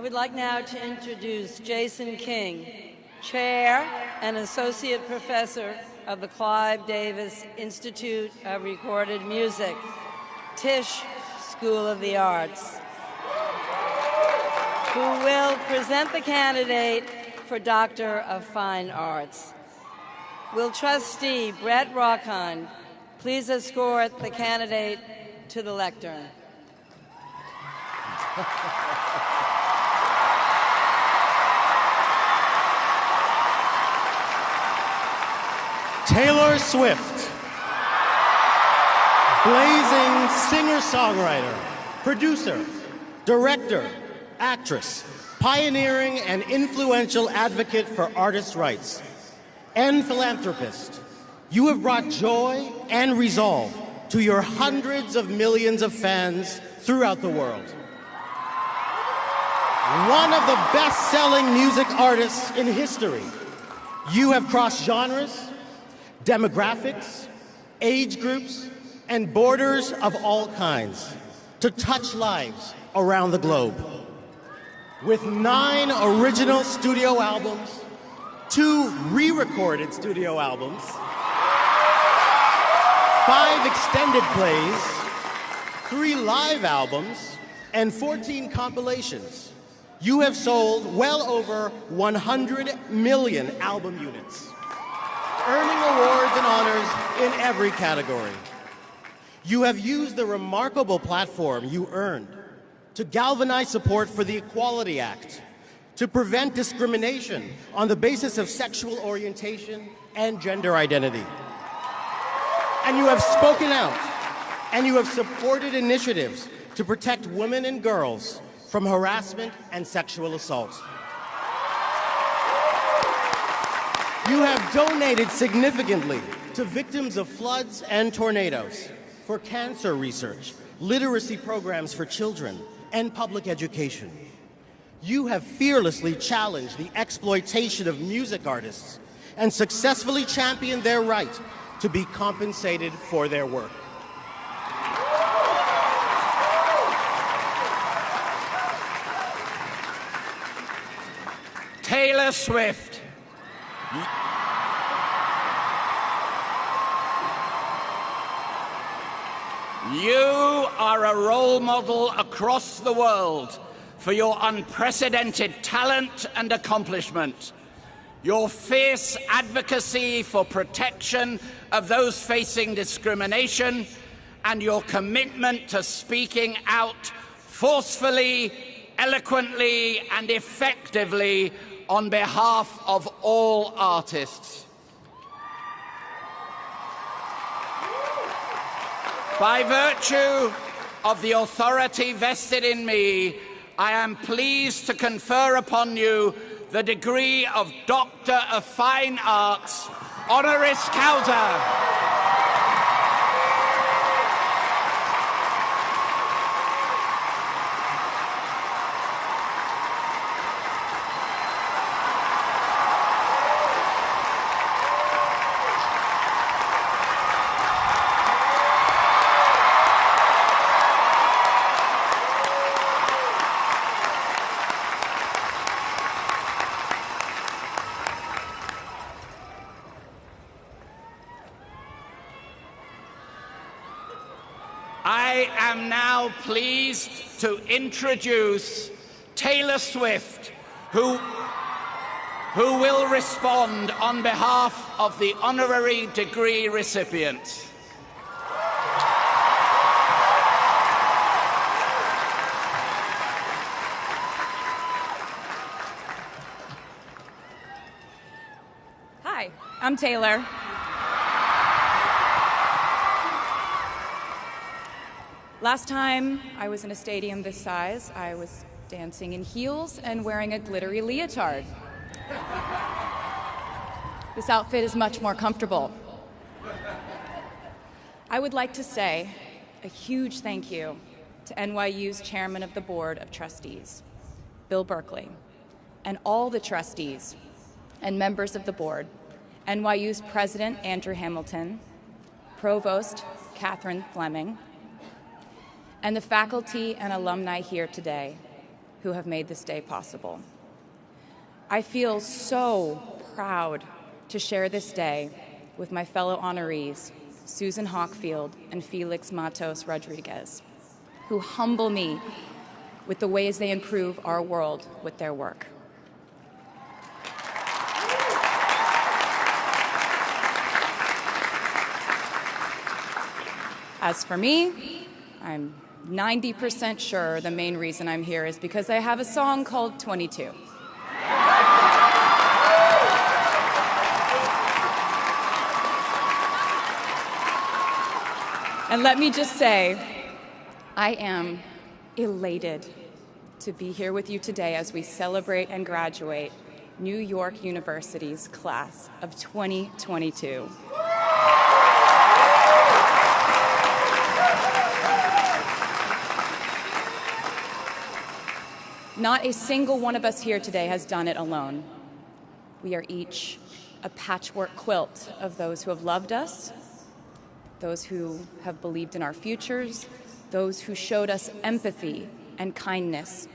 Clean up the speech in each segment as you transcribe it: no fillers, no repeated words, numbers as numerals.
I would like now to introduce Jason King, Chair and Associate Professor of the Clive Davis Institute of Recorded Music, Tisch School of the Arts, who will present the candidate for Doctor of Fine Arts. Will Trustee Brett Rockheim please escort the candidate to the lectern? Taylor Swift, blazing singer-songwriter, producer, director, actress, pioneering and influential advocate for artists' rights, and philanthropist. You have brought joy and resolve to your hundreds of millions of fans throughout the world. One of the best-selling music artists in history, you have crossed genres, demographics, age groups, and borders of all kinds to touch lives around the globe. With 9 original studio albums, 2 re-recorded studio albums, 5 extended plays, 3 live albums, and 14 compilations, you have sold well over 100 million album units, earning awards and honors in every category. You have used the remarkable platform you earned to galvanize support for the Equality Act, to prevent discrimination on the basis of sexual orientation and gender identity. And you have spoken out, and you have supported initiatives to protect women and girls from harassment and sexual assault. You have donated significantly to victims of floods and tornadoes, for cancer research, literacy programs for children, and public education. You have fearlessly challenged the exploitation of music artists and successfully championed their right to be compensated for their work. Taylor Swift. You are a role model across the world for your unprecedented talent and accomplishment, your fierce advocacy for protection of those facing discrimination, and your commitment to speaking out forcefully, eloquently, and effectively on behalf of all artists. By virtue of the authority vested in me, I am pleased to confer upon you the degree of Doctor of Fine Arts, honoris causa. I am now pleased to introduce Taylor Swift, who will respond on behalf of the honorary degree recipients. Hi, I'm Taylor. Last time I was in a stadium this size, I was dancing in heels and wearing a glittery leotard. This outfit is much more comfortable. I would like to say a huge thank you to NYU's Chairman of the Board of Trustees, Bill Berkeley, and all the trustees and members of the board, NYU's President Andrew Hamilton, Provost Catherine Fleming, and the faculty and alumni here today, who have made this day possible. I feel so proud to share this day with my fellow honorees, Susan Hockfield and Felix Matos Rodriguez, who humble me with the ways they improve our world with their work. As for me, I'm 90% sure the main reason I'm here is because I have a song called 22. And let me just say, I am elated to be here with you today as we celebrate and graduate New York University's class of 2022. Not a single one of us here today has done it alone. We are each a patchwork quilt of those who have loved us, those who have believed in our futures, those who showed us empathy and kindness,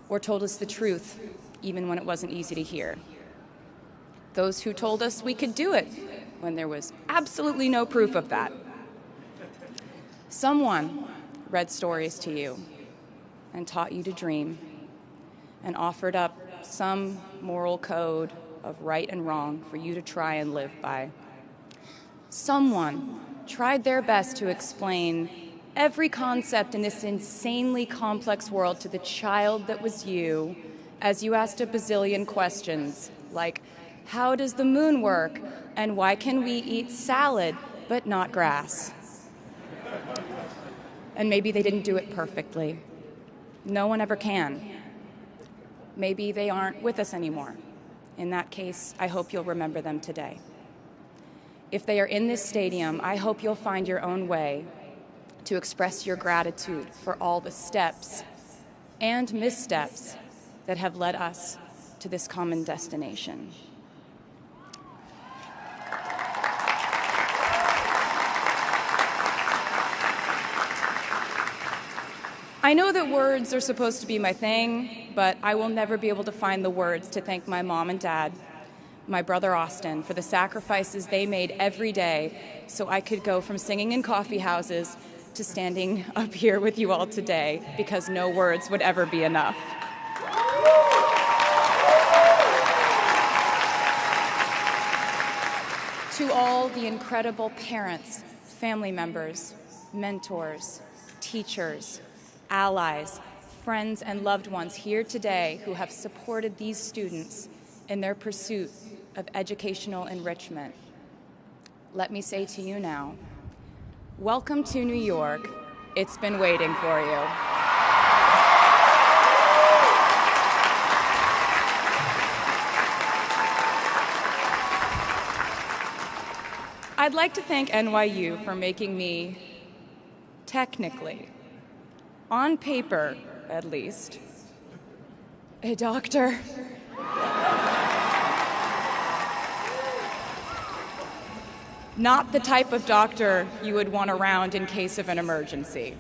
or told us the truth even when it wasn't easy to hear. Those who told us we could do it when there was absolutely no proof of that. Someone read stories to you and taught you to dream and offered up some moral code of right and wrong for you to try and live by. Someone tried their best to explain every concept in this insanely complex world to the child that was you as you asked a bazillion questions like, how does the moon work? And why can we eat salad but not grass? And maybe they didn't do it perfectly. No one ever can. Maybe they aren't with us anymore. In that case, I hope you'll remember them today. If they are in this stadium, I hope you'll find your own way to express your gratitude for all the steps and missteps that have led us to this common destination. I know that words are supposed to be my thing, but I will never be able to find the words to thank my mom and dad, my brother Austin, for the sacrifices they made every day so I could go from singing in coffee houses to standing up here with you all today, because no words would ever be enough. To all the incredible parents, family members, mentors, teachers, allies, friends, and loved ones here today who have supported these students in their pursuit of educational enrichment, let me say to you now, welcome to New York. It's been waiting for you. I'd like to thank NYU for making me, technically, on paper at least, a doctor. Not the type of doctor you would want around in case of an emergency.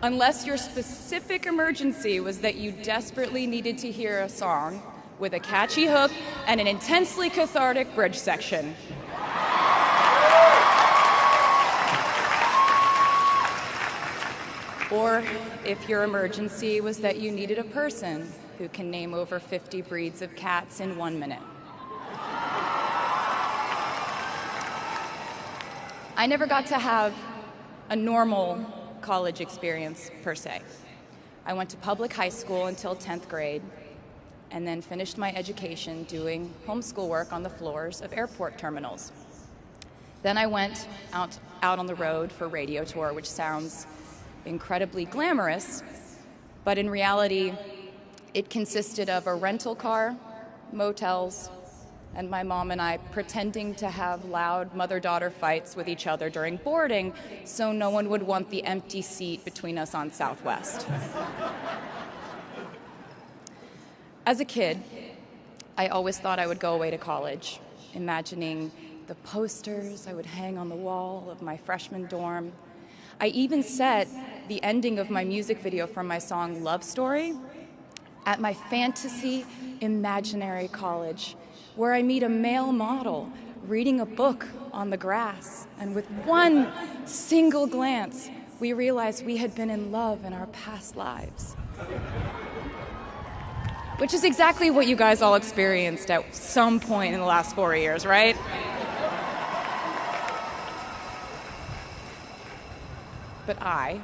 Unless your specific emergency was that you desperately needed to hear a song with a catchy hook and an intensely cathartic bridge section. Or if your emergency was that you needed a person who can name over 50 breeds of cats in 1 minute. I never got to have a normal college experience, per se. I went to public high school until 10th grade, and then finished my education doing homeschool work on the floors of airport terminals. Then I went out on the road for radio tour, which sounds incredibly glamorous, but in reality, it consisted of a rental car, motels, and my mom and I pretending to have loud mother-daughter fights with each other during boarding so no one would want the empty seat between us on Southwest. As a kid, I always thought I would go away to college, imagining the posters I would hang on the wall of my freshman dorm. I even set the ending of my music video from my song Love Story at my fantasy imaginary college, where I meet a male model reading a book on the grass, and with one single glance, we realized we had been in love in our past lives. Which is exactly what you guys all experienced at some point in the last 4 years, right? But I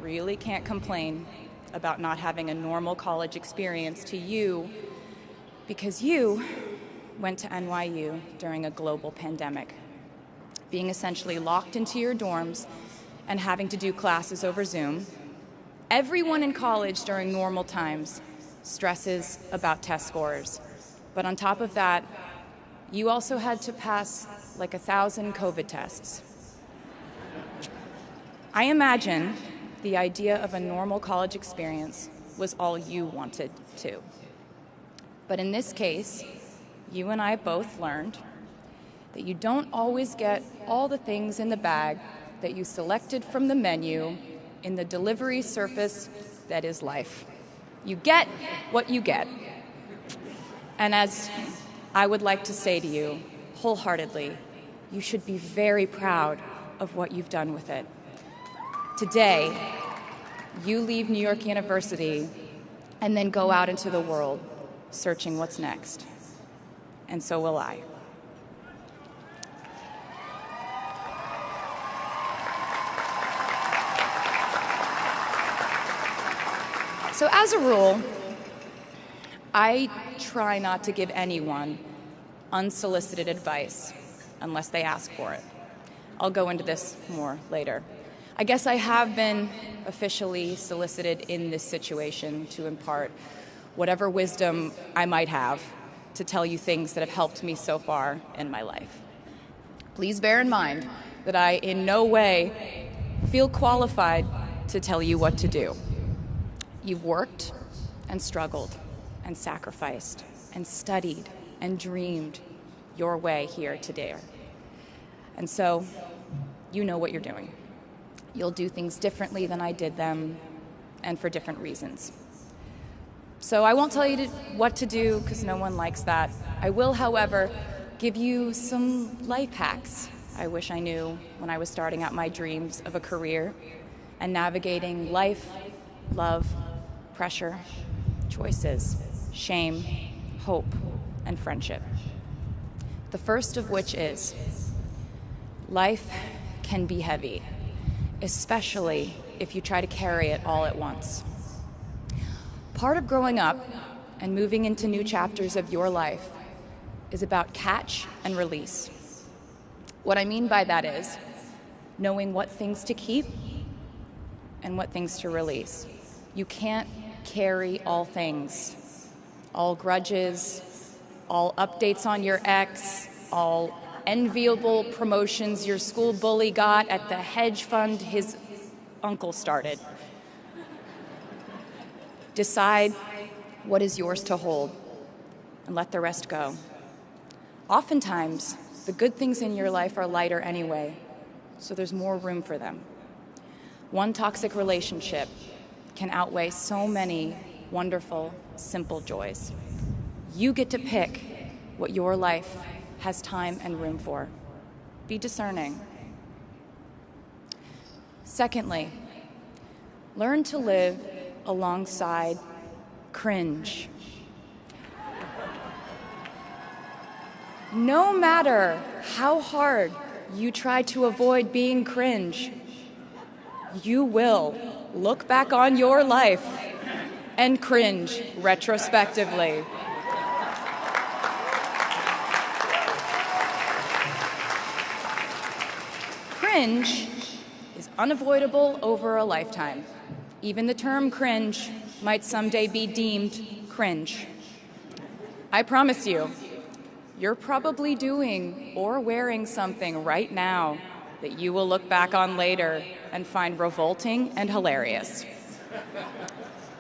really can't complain about not having a normal college experience to you, because you went to NYU during a global pandemic, being essentially locked into your dorms and having to do classes over Zoom. Everyone in college during normal times stresses about test scores. But on top of that, you also had to pass like 1,000 COVID tests. I imagine the idea of a normal college experience was all you wanted too. But in this case, you and I both learned that you don't always get all the things in the bag that you selected from the menu in the delivery service that is life. You get what you get. And as I would like to say to you wholeheartedly, you should be very proud of what you've done with it. Today, you leave New York University and then go out into the world searching what's next. And so will I. So as a rule, I try not to give anyone unsolicited advice unless they ask for it. I'll go into this more later. I guess I have been officially solicited in this situation to impart whatever wisdom I might have to tell you things that have helped me so far in my life. Please bear in mind that I in no way feel qualified to tell you what to do. You've worked and struggled and sacrificed and studied and dreamed your way here today. And so you know what you're doing. You'll do things differently than I did them, and for different reasons. So I won't tell you what to do, because no one likes that. I will, however, give you some life hacks I wish I knew when I was starting out my dreams of a career and navigating life, love, pressure, choices, shame, hope, and friendship. The first of which is, life can be heavy, especially if you try to carry it all at once. Part of growing up and moving into new chapters of your life is about catch and release. What I mean by that is knowing what things to keep and what things to release. You can't carry all things, all grudges, all updates on your ex, all enviable promotions your school bully got at the hedge fund his uncle started. Decide what is yours to hold and let the rest go. Oftentimes, the good things in your life are lighter anyway, so there's more room for them. One toxic relationship can outweigh so many wonderful, simple joys. You get to pick what your life has time and room for. Be discerning. Secondly, learn to live alongside cringe. No matter how hard you try to avoid being cringe, you will look back on your life and cringe retrospectively. Cringe is unavoidable over a lifetime. Even the term cringe might someday be deemed cringe. I promise you, you're probably doing or wearing something right now that you will look back on later and find revolting and hilarious.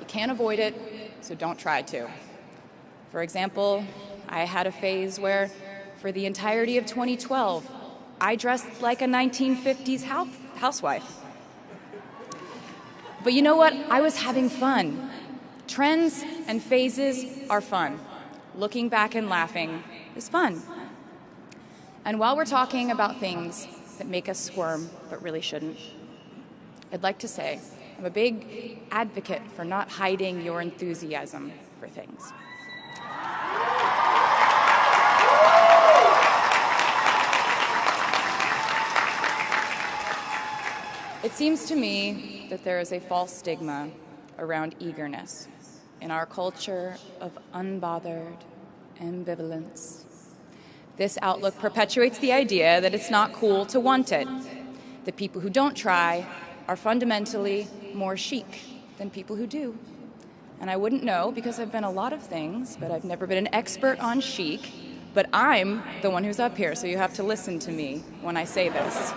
You can't avoid it, so don't try to. For example, I had a phase where, for the entirety of 2012, I dressed like a 1950s housewife. But you know what? I was having fun. Trends and phases are fun. Looking back and laughing is fun. And while we're talking about things that make us squirm but really shouldn't, I'd like to say I'm a big advocate for not hiding your enthusiasm for things. It seems to me that there is a false stigma around eagerness in our culture of unbothered ambivalence. This outlook perpetuates the idea that it's not cool to want it. The people who don't try are fundamentally more chic than people who do. And I wouldn't know because I've been a lot of things, but I've never been an expert on chic. But I'm the one who's up here, so you have to listen to me when I say this.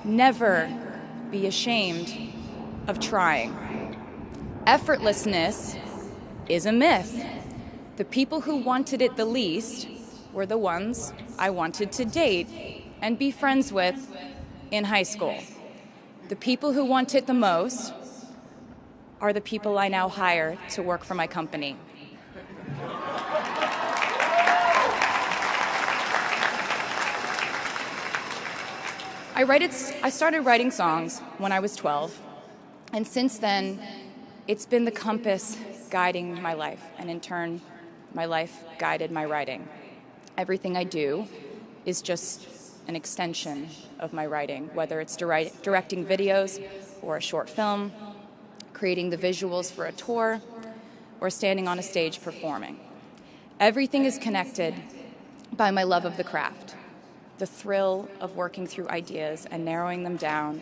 Never be ashamed of trying. Effortlessness is a myth. The people who wanted it the least were the ones I wanted to date and be friends with in high school. The people who want it the most are the people I now hire to work for my company. I started writing songs when I was 12, and since then, it's been the compass guiding my life, and in turn, my life guided my writing. Everything I do is just an extension of my writing, whether it's directing videos or a short film, creating the visuals for a tour, or standing on a stage performing. Everything is connected by my love of the craft. The thrill of working through ideas and narrowing them down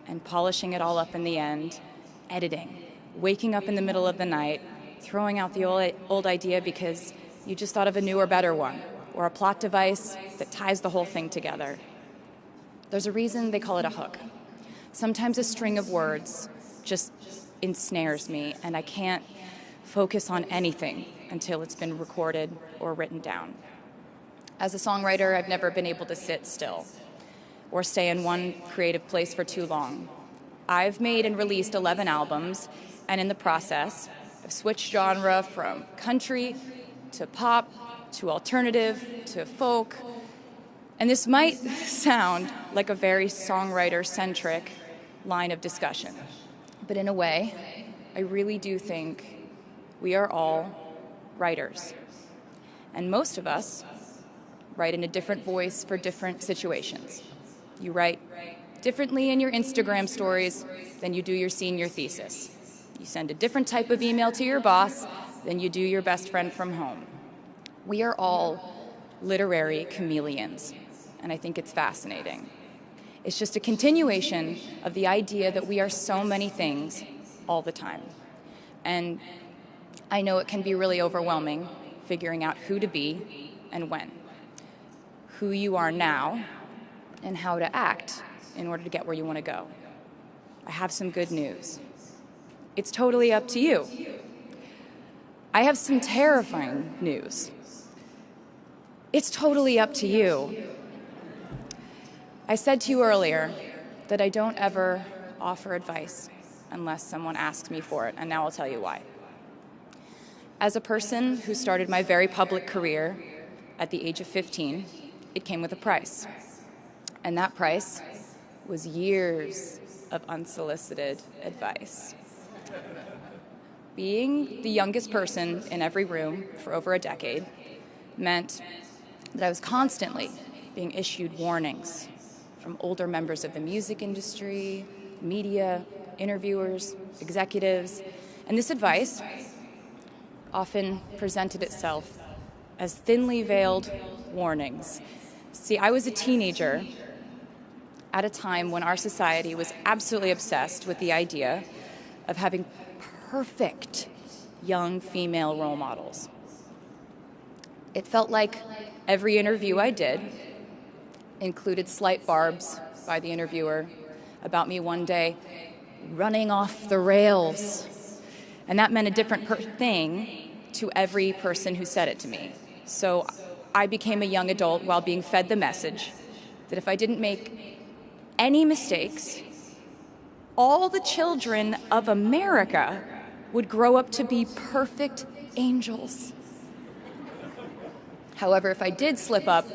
and polishing it all up in the end, editing, waking up in the middle of the night, throwing out the old idea because you just thought of a newer, better one, or a plot device that ties the whole thing together. There's a reason they call it a hook. Sometimes a string of words just ensnares me, and I can't focus on anything until it's been recorded or written down. As a songwriter, I've never been able to sit still or stay in one creative place for too long. I've made and released 11 albums, and in the process, I've switched genre from country to pop to alternative to folk. And this might sound like a very songwriter-centric line of discussion, but in a way, I really do think we are all writers. And most of us write in a different voice for different situations. You write differently in your Instagram stories than you do your senior thesis. You send a different type of email to your boss than you do your best friend from home. We are all literary chameleons, and I think it's fascinating. It's just a continuation of the idea that we are so many things all the time. And I know it can be really overwhelming figuring out who to be and when. Who you are now, and how to act in order to get where you want to go. I have some good news. It's totally up to you. I have some terrifying news. It's totally up to you. I said to you earlier that I don't ever offer advice unless someone asks me for it, and now I'll tell you why. As a person who started my very public career at the age of 15, it came with a price. And that price was years of unsolicited advice. Being the youngest person in every room for over a decade meant that I was constantly being issued warnings from older members of the music industry, media, interviewers, executives, and this advice often presented itself as thinly veiled warnings. See, I was a teenager at a time when our society was absolutely obsessed with the idea of having perfect young female role models. It felt like every interview I did included slight barbs by the interviewer about me one day running off the rails. And that meant a different thing to every person who said it to me. So I became a young adult while being fed the message that if I didn't make any mistakes, all the children of America would grow up to be perfect angels. However, if I did slip up,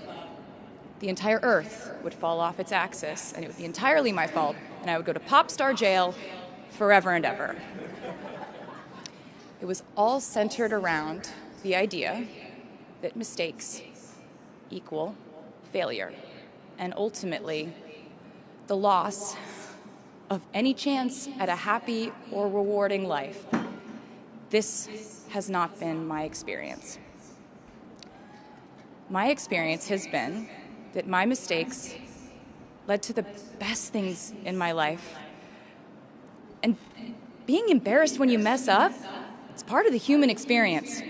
the entire earth would fall off its axis, and it would be entirely my fault, and I would go to pop star jail forever and ever. It was all centered around the idea that mistakes equal failure, and ultimately the loss of any chance at a happy or rewarding life. This has not been my experience. My experience has been that my mistakes led to the best things in my life. And being embarrassed when you mess up, it's part of the human experience.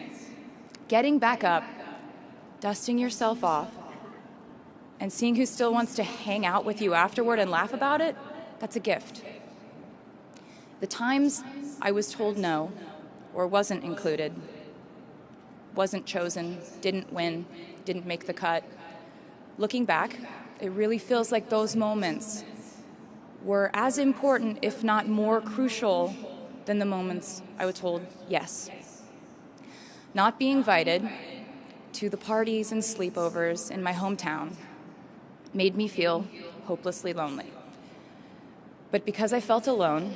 Getting back up, dusting yourself off, and seeing who still wants to hang out with you afterward and laugh about it, that's a gift. The times I was told no, or wasn't included, wasn't chosen, didn't win, didn't make the cut, looking back, it really feels like those moments were as important, if not more crucial, than the moments I was told yes. Not being invited to the parties and sleepovers in my hometown made me feel hopelessly lonely. But because I felt alone,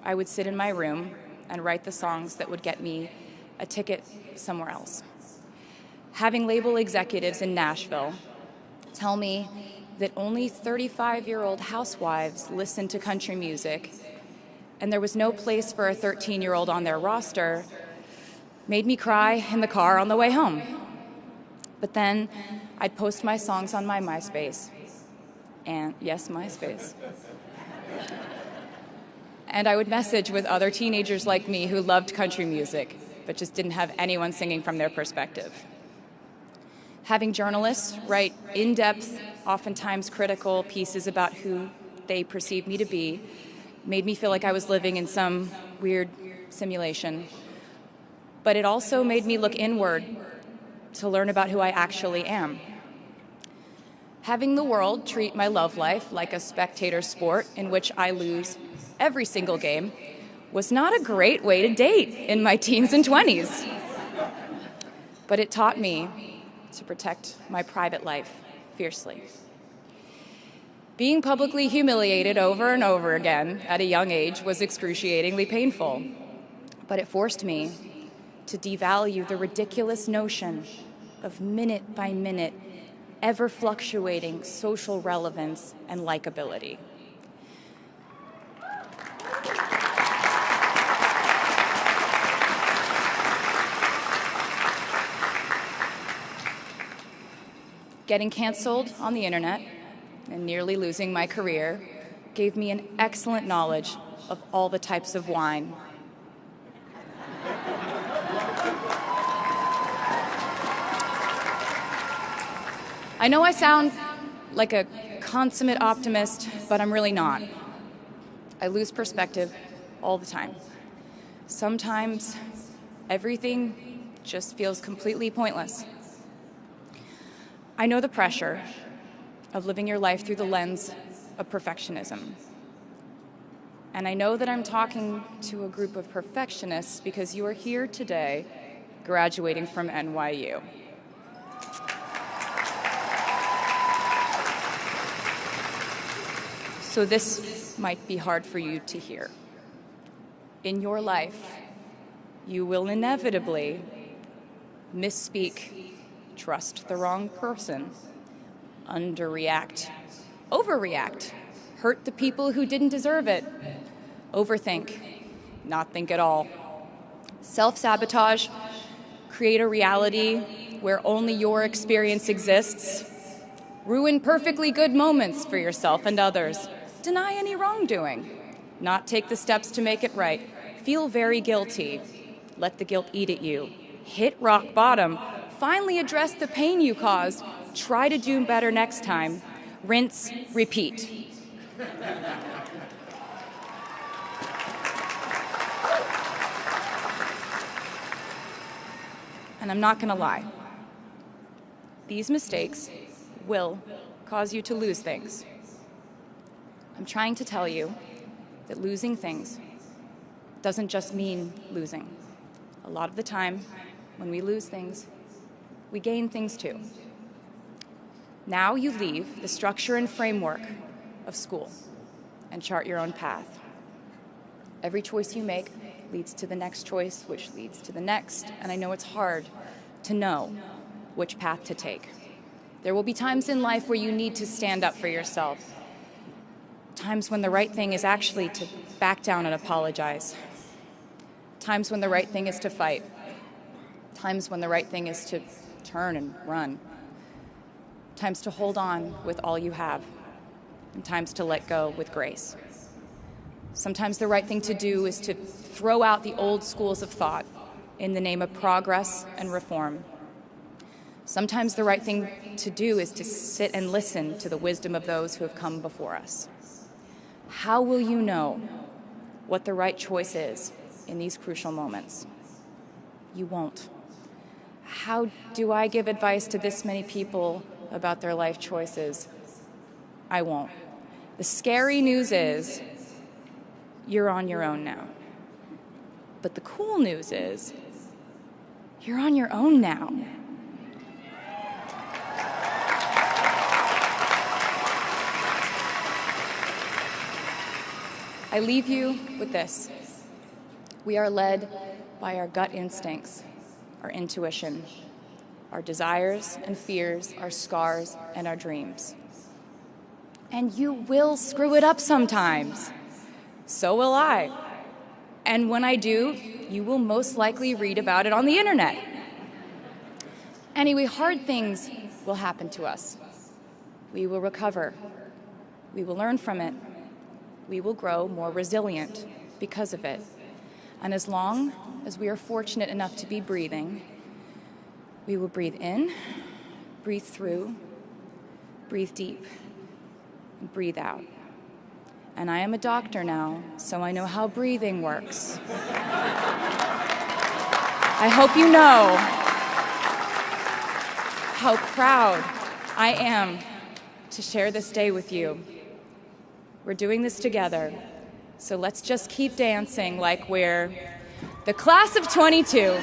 I would sit in my room and write the songs that would get me a ticket somewhere else. Having label executives in Nashville tell me that only 35-year-old housewives listen to country music, and there was no place for a 13-year-old on their roster, made me cry in the car on the way home. But then I'd post my songs on my MySpace. And yes, MySpace. And I would message with other teenagers like me who loved country music, but just didn't have anyone singing from their perspective. Having journalists write in-depth, oftentimes critical pieces about who they perceived me to be made me feel like I was living in some weird simulation. But it also made me look inward to learn about who I actually am. Having the world treat my love life like a spectator sport in which I lose every single game was not a great way to date in my teens and 20s. But it taught me to protect my private life fiercely. Being publicly humiliated over and over again at a young age was excruciatingly painful, but it forced me to devalue the ridiculous notion of minute-by-minute, ever-fluctuating social relevance and likability. Getting canceled on the internet and nearly losing my career gave me an excellent knowledge of all the types of wine. I know I sound like a consummate optimist, but I'm really not. I lose perspective all the time. Sometimes everything just feels completely pointless. I know the pressure of living your life through the lens of perfectionism. And I know that I'm talking to a group of perfectionists because you are here today graduating from NYU. So this might be hard for you to hear. In your life, you will inevitably misspeak, trust the wrong person, underreact, overreact, hurt the people who didn't deserve it, overthink, not think at all, self-sabotage, create a reality where only your experience exists, ruin perfectly good moments for yourself and others, deny any wrongdoing, not take the steps to make it right, feel very guilty, let the guilt eat at you, hit rock bottom, finally address the pain you caused, try to do better next time, rinse, repeat. And I'm not going to lie. These mistakes will cause you to lose things. I'm trying to tell you that losing things doesn't just mean losing. A lot of the time, when we lose things, we gain things too. Now you leave the structure and framework of school and chart your own path. Every choice you make leads to the next choice, which leads to the next, and I know it's hard to know which path to take. There will be times in life where you need to stand up for yourself, times when the right thing is actually to back down and apologize, times when the right thing is to fight, times when the right thing is to turn and run, times to hold on with all you have, and times to let go with grace. Sometimes the right thing to do is to throw out the old schools of thought in the name of progress and reform. Sometimes the right thing to do is to sit and listen to the wisdom of those who have come before us. How will you know what the right choice is in these crucial moments? You won't. How do I give advice to this many people about their life choices? I won't. The scary news is you're on your own now. But the cool news is you're on your own now. I leave you with this. We are led by our gut instincts, our intuition, our desires and fears, our scars and our dreams. And you will screw it up sometimes. So will I. And when I do, you will most likely read about it on the internet. Anyway, hard things will happen to us. We will recover. We will learn from it. We will grow more resilient because of it. And as long as we are fortunate enough to be breathing, we will breathe in, breathe through, breathe deep, and breathe out. And I am a doctor now, so I know how breathing works. I hope you know how proud I am to share this day with you. We're doing this together, so let's just keep dancing like we're the class of 22.